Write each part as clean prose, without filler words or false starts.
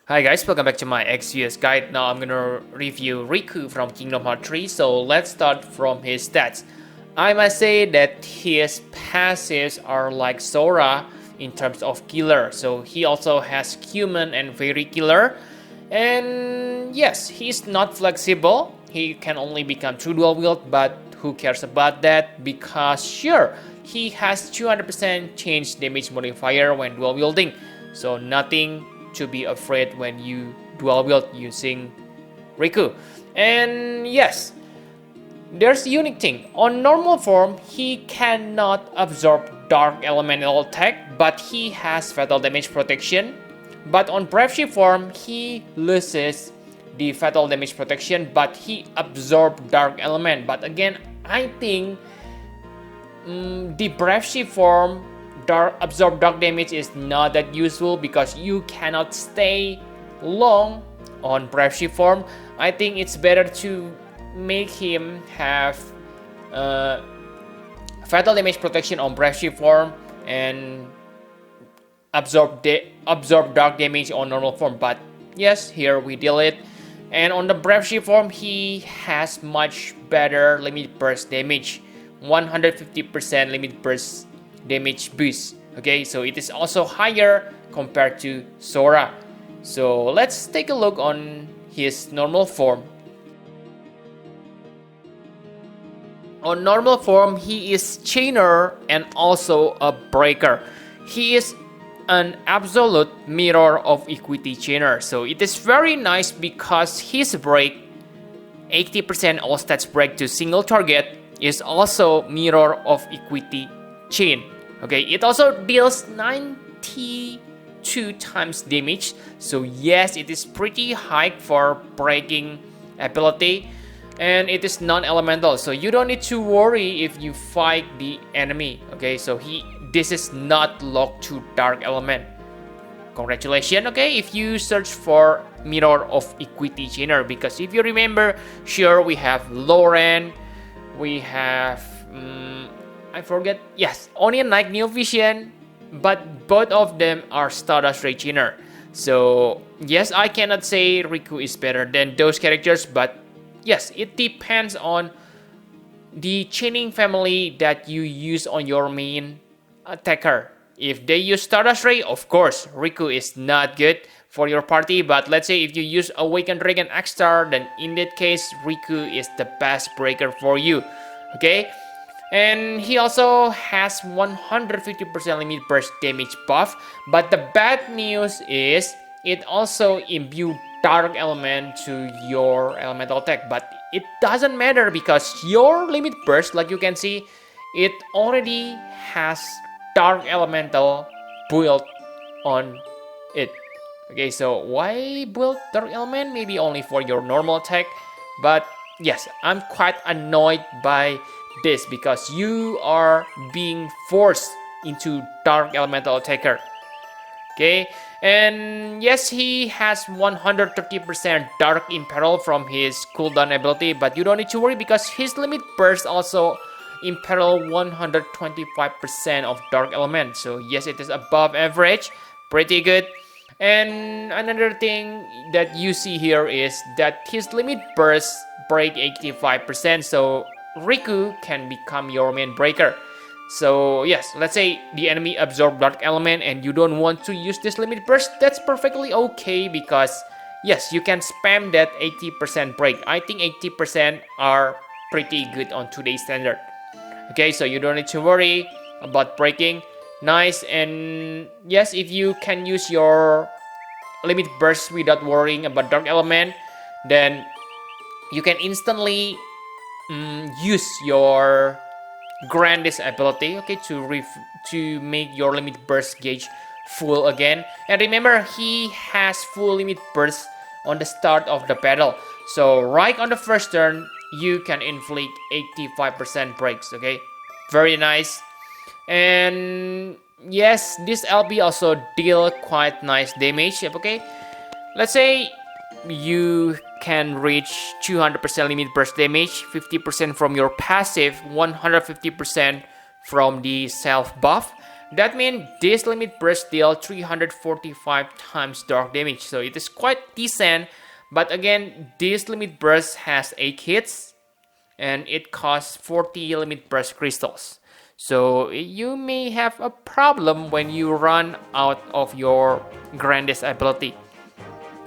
Hi guys, welcome back to my XUS guide. Now I'm gonna review Riku from Kingdom Hearts 3, so let's start from his stats. I must say that his passives are like Sora in terms of killer, so he also has human and fairy killer. And yes, he's not flexible, he can only become true dual wield, but who cares about that, because sure, he has 200% change damage modifier when dual wielding, so nothing to be afraid when you dual wield using Riku. And yes, there's a unique thing. On normal form, he cannot absorb dark elemental attack, but he has fatal damage protection. But on Brave Shift form, he loses the fatal damage protection, but he absorbs dark element. But again, I think the Brave Shift form absorb dark damage is not that useful because you cannot stay long on Brave Shift form. I think it's better to make him have fatal damage protection on Brave Shift form and absorb dark damage on normal form. But yes, here we deal it. And on the Brave Shift form, he has much better limit burst damage, 150% limit burst damage boost. Okay, so it is also higher compared to Sora. So let's take a look on his normal form. On normal form, he is chainer and also a breaker. He is an absolute mirror of equity chainer. So it is very nice because his break, 80% all stats break to single target, is also mirror of equity chain. Okay, it also deals 92 times damage. So yes, it is pretty high for breaking ability. And it is non-elemental, so you don't need to worry if you fight the enemy. Okay, so this is not locked to dark element. Congratulations, okay, if you search for mirror of equity chainer, because if you remember, sure, we have Lauren, we have I forget, yes, Onion Knight New Vision, but both of them are Stardust Ray chainer. So yes, I cannot say Riku is better than those characters, but yes, it depends on the chaining family that you use on your main attacker. If they use Stardust Ray, of course, Riku is not good for your party. But let's say if you use Awakened Dragon X-Star, then in that case, Riku is the best breaker for you. Okay? And he also has 150% limit burst damage buff. But the bad news is it also imbues dark element to your elemental attack, but it doesn't matter because your limit burst, like you can see, it already has dark elemental built on it. Okay, so why build dark element? Maybe only for your normal attack, but yes, I'm quite annoyed by this because you are being forced into dark elemental attacker. Okay, and yes, he has 130% Dark Imperil from his cooldown ability, but you don't need to worry because his limit burst also imperil 125% of Dark Element. So yes, it is above average, pretty good. And another thing that you see here is that his limit burst break 85%, so Riku can become your main breaker. So yes, let's say the enemy absorb dark element and you don't want to use this limit burst, that's perfectly okay because yes, you can spam that 80% break. I think 80% are pretty good on today's standard. Okay, so you don't need to worry about breaking. Nice. And yes, if you can use your limit burst without worrying about dark element, then you can instantly use your Grandest ability, okay, to make your limit burst gauge full again. And remember, he has full limit burst on the start of the battle. So right on the first turn, you can inflict 85% breaks. Okay, very nice. And yes, this LP also deal quite nice damage. Okay, let's say you can reach 200% limit burst damage, 50% from your passive, 150% from the self buff. That means this limit burst deal 345 times dark damage, so it is quite decent. But again, this limit burst has 8 hits and it costs 40 limit burst crystals. So you may have a problem when you run out of your grandest ability.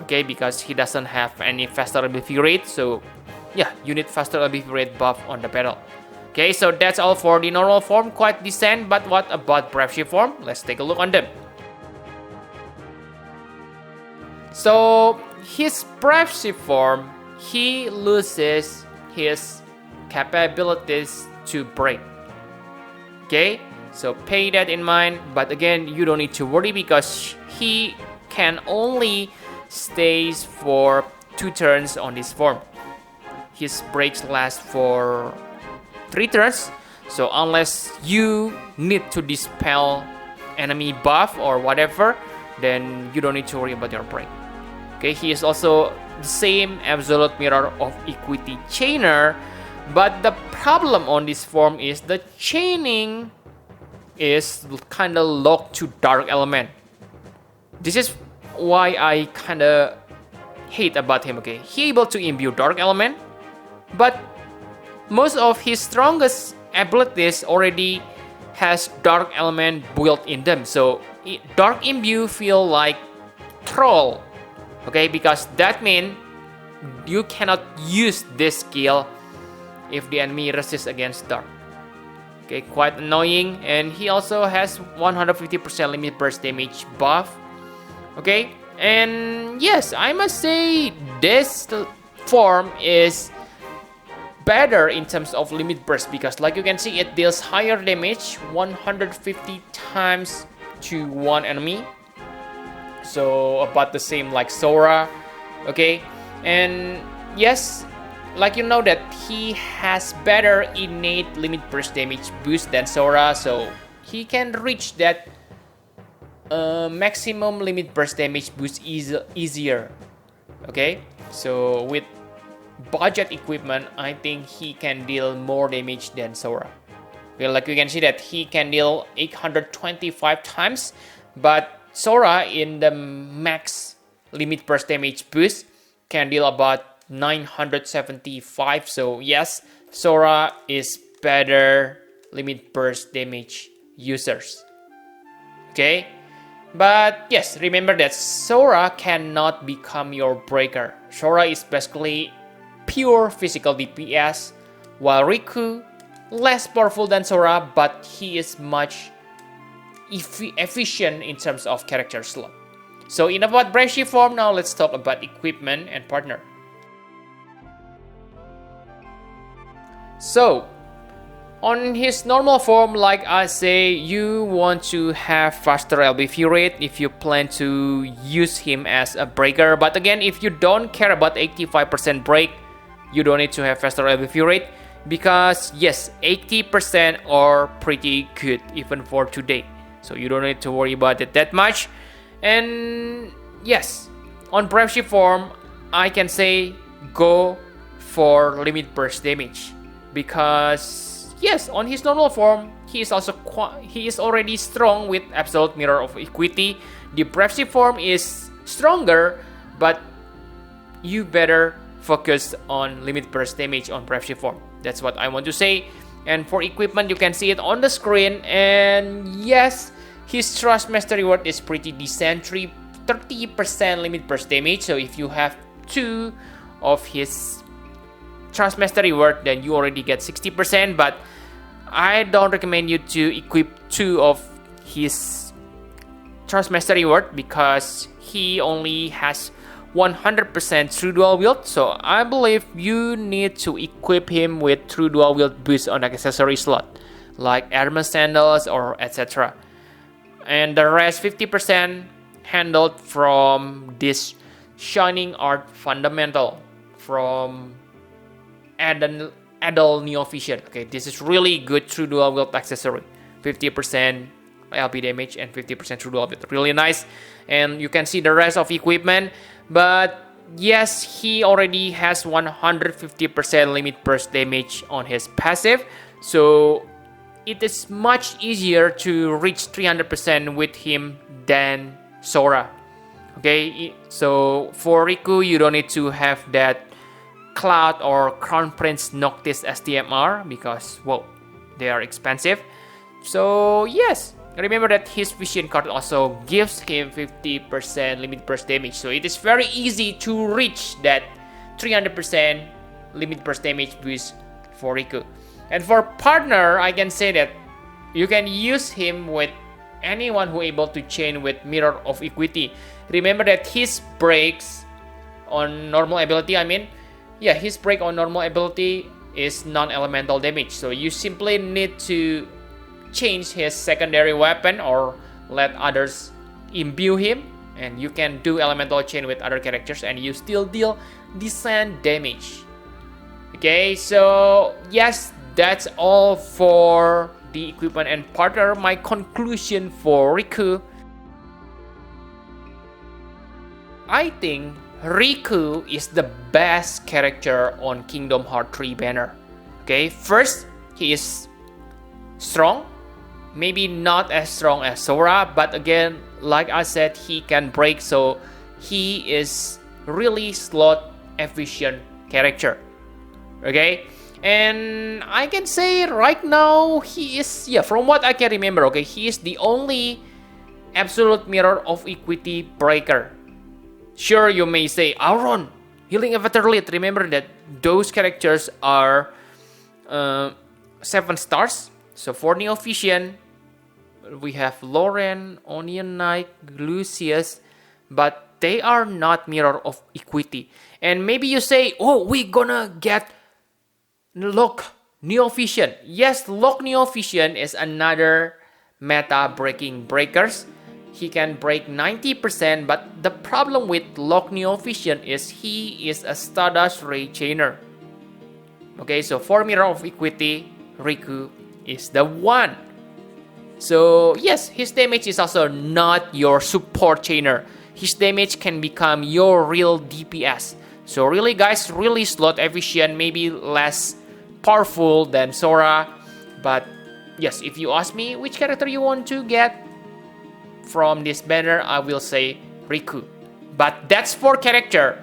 Okay, because he doesn't have any faster ability rate, so yeah, you need faster ability rate buff on the battle. Okay, so that's all for the normal form, quite decent. But what about Brave Shift form? Let's take a look on them. So his Brave Shift form, he loses his capabilities to break. Okay, so pay that in mind. But again, you don't need to worry because he can only stays for 2 turns on this form. His breaks last for 3 turns, so unless you need to dispel enemy buff or whatever, then you don't need to worry about your break. Okay, he is also the same absolute mirror of equity chainer, but the problem on this form is the chaining is kind of locked to dark element. This is why I kind of hate about him. Okay, he able to imbue dark element, but most of his strongest abilities already has dark element built in them. So dark imbue feel like troll. Okay, because that means you cannot use this skill if the enemy resists against dark. Okay, quite annoying. And he also has 150% limit burst damage buff. Okay, and yes, I must say this form is better in terms of limit burst because like you can see, it deals higher damage 150 times to one enemy, so about the same like Sora. Okay, and yes, like you know that he has better innate limit burst damage boost than Sora, so he can reach that maximum limit burst damage boost easier. Okay, so with budget equipment, I think he can deal more damage than Sora. Okay, like you can see that he can deal 825 times, but Sora in the max limit burst damage boost can deal about 975. So yes, Sora is better limit burst damage users. Okay, but yes, remember that Sora cannot become your breaker. Sora is basically pure physical DPS, while Riku less powerful than Sora, but he is much efficient in terms of character slot. So enough about Brave Shift form. Now let's talk about equipment and partner. So on his normal form, like I say, you want to have faster LBV rate if you plan to use him as a breaker. But again, if you don't care about 85% break, you don't need to have faster LBV rate because yes, 80% are pretty good even for today. So you don't need to worry about it that much. And yes, on Brave Shift form, I can say go for limit burst damage because yes, on his normal form, he is already strong with absolute mirror of equity. The Brave Shift form is stronger, but you better focus on limit burst damage on Brave Shift form. That's what I want to say. And for equipment, you can see it on the screen. And yes, his Trust Master reward is pretty decent, 30% limit burst damage. So if you have 2 of his Trust Master reward, then you already get 60%. But I don't recommend you to equip 2 of his Trust Master reward because he only has 100% true dual wield. So I believe you need to equip him with true dual wield boost on the accessory slot, like armor sandals or etc. And the rest 50% handled from this Shining Art Fundamental from Adel Neo Vision. Okay, this is really good true dual wield accessory. 50% LP damage and 50% true dual wield. Really nice. And you can see the rest of equipment. But yes, he already has 150% limit burst damage on his passive. So it is much easier to reach 300% with him than Sora. Okay, so for Riku, you don't need to have that Cloud or Crown Prince Noctis STMR because, well, they are expensive. So yes, remember that his Vision card also gives him 50% limit burst damage. So it is very easy to reach that 300% limit burst damage boost for Riku. And for partner, I can say that you can use him with anyone who able to chain with Mirror of Equity. Remember that his breaks on normal ability, his break on normal ability is non-elemental damage. So you simply need to change his secondary weapon or let others imbue him, and you can do elemental chain with other characters and you still deal decent damage. Okay, so yes, that's all for the equipment and partner. My conclusion for Riku, I think Riku is the best character on Kingdom Hearts 3 banner. Okay, first, he is strong. Maybe not as strong as Sora, but again, like I said, he can break, so he is really slot efficient character. Okay, and I can say right now he is, from what I can remember, okay, he is the only absolute Mirror of Equity breaker. Sure, you may say, Auron, Healing Avatar Lead. Remember that those characters are 7 stars. So for Neo Vision, we have Lauren, Onion Knight, Lucius, but they are not Mirror of Equity. And maybe you say, oh, we gonna get Lock Neo Vision. Yes, Lock Neo Vision is another meta breaking breakers. He can break 90%, but the problem with Lock Neo Vision is he is a Stardust Ray Chainer. Okay, so for Mirror of Equity, Riku is the one. So yes, his damage is also not your support chainer. His damage can become your real DPS. So really guys, really slot efficient, maybe less powerful than Sora. But yes, if you ask me which character you want to get from this banner, I will say Riku. But that's for character.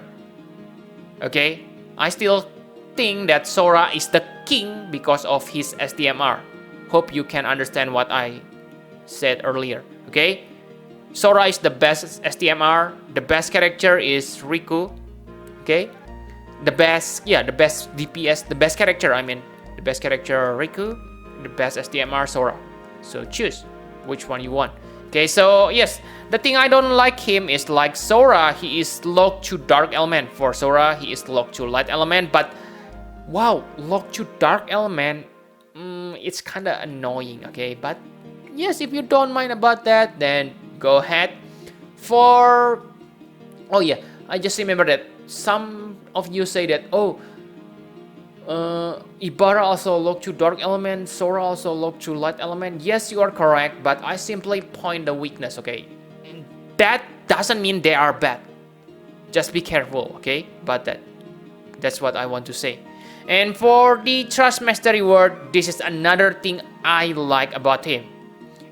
Okay, I still think that Sora is the king because of his STMR. Hope you can understand what I said earlier. Okay, Sora is the best STMR. The best character is Riku. Okay, the best DPS, the best character, the best character Riku, the best STMR Sora. So choose which one you want. Okay, so yes, the thing I don't like him is like Sora, he is locked to Dark Element. For Sora, he is locked to Light Element, but wow, locked to Dark Element, it's kinda annoying, okay? But yes, if you don't mind about that, then go ahead. I just remember that some of you say that, Ibarra also locked to Dark Element, Sora also locked to Light Element. Yes, you are correct, but I simply point the weakness, okay? That doesn't mean they are bad. Just be careful, okay? But that's what I want to say. And for the Trust Mastery Word, this is another thing I like about him.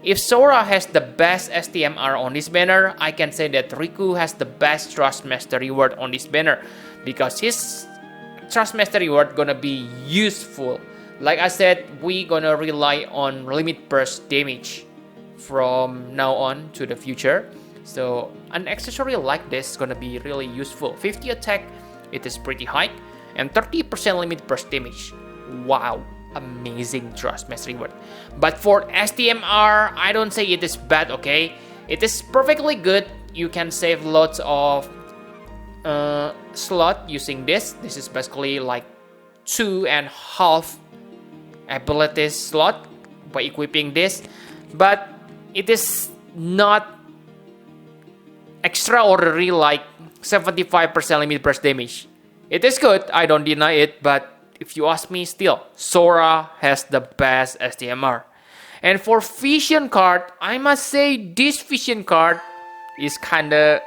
If Sora has the best STMR on this banner, I can say that Riku has the best Trust Mastery Word on this banner because his Trust Mastery Word gonna be useful. Like I said, we gonna rely on limit burst damage from now on to the future. So an accessory like this is gonna be really useful. 50 attack, it is pretty high, and 30% limit burst damage. Wow, amazing Trust Mastery Word. But for STMR, I don't say it is bad, okay? It is perfectly good. You can save lots of slot using this. This is basically like 2.5 abilities slot by equipping this, but it is not extraordinary like 75% limit burst damage. It is good, I don't deny it, but if you ask me, still Sora has the best STMR. And for Vision card, I must say this Vision card is kinda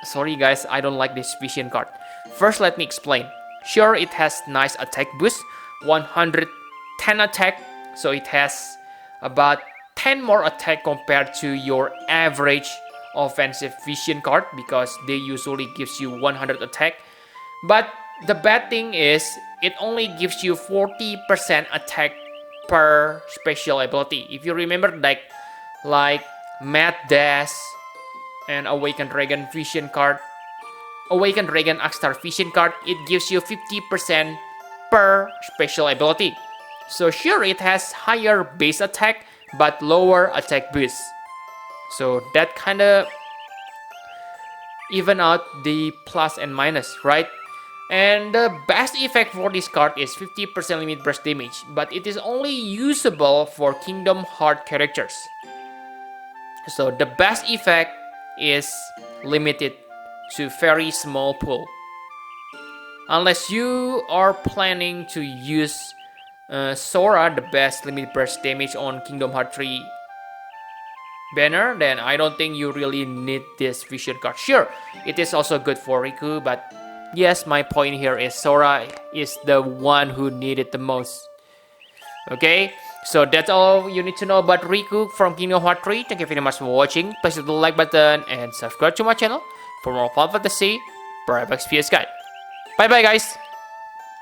sorry guys, I don't like this Vision card. First, let me explain. Sure, it has nice attack boost, 110 attack, So it has about 10 more attack compared to your average offensive vision card, because they usually gives you 100 attack. But the bad thing is it only gives you 40% attack per special ability. If you remember, like Mad Dash and Awakened Dragon Vision card, Awakened Dragon Akstar Vision card, it gives you 50% per special ability. So sure, it has higher base attack but lower attack boost. So that kind of even out the plus and minus, right? And the best effect for this card is 50% limit burst damage, but it is only usable for Kingdom Heart characters. So the best effect is limited to very small pool. Unless you are planning to use Sora, the best limit burst damage on Kingdom Hearts 3 banner, then I don't think you really need this vision card. Sure, it is also good for Riku, but yes, my point here is Sora is the one who needed the most. Okay, so that's all you need to know about Riku from Kingdom Hearts 3. Thank you very much for watching. Please hit the like button and subscribe to my channel for more Final Fantasy Private Experience Guide. Bye bye guys!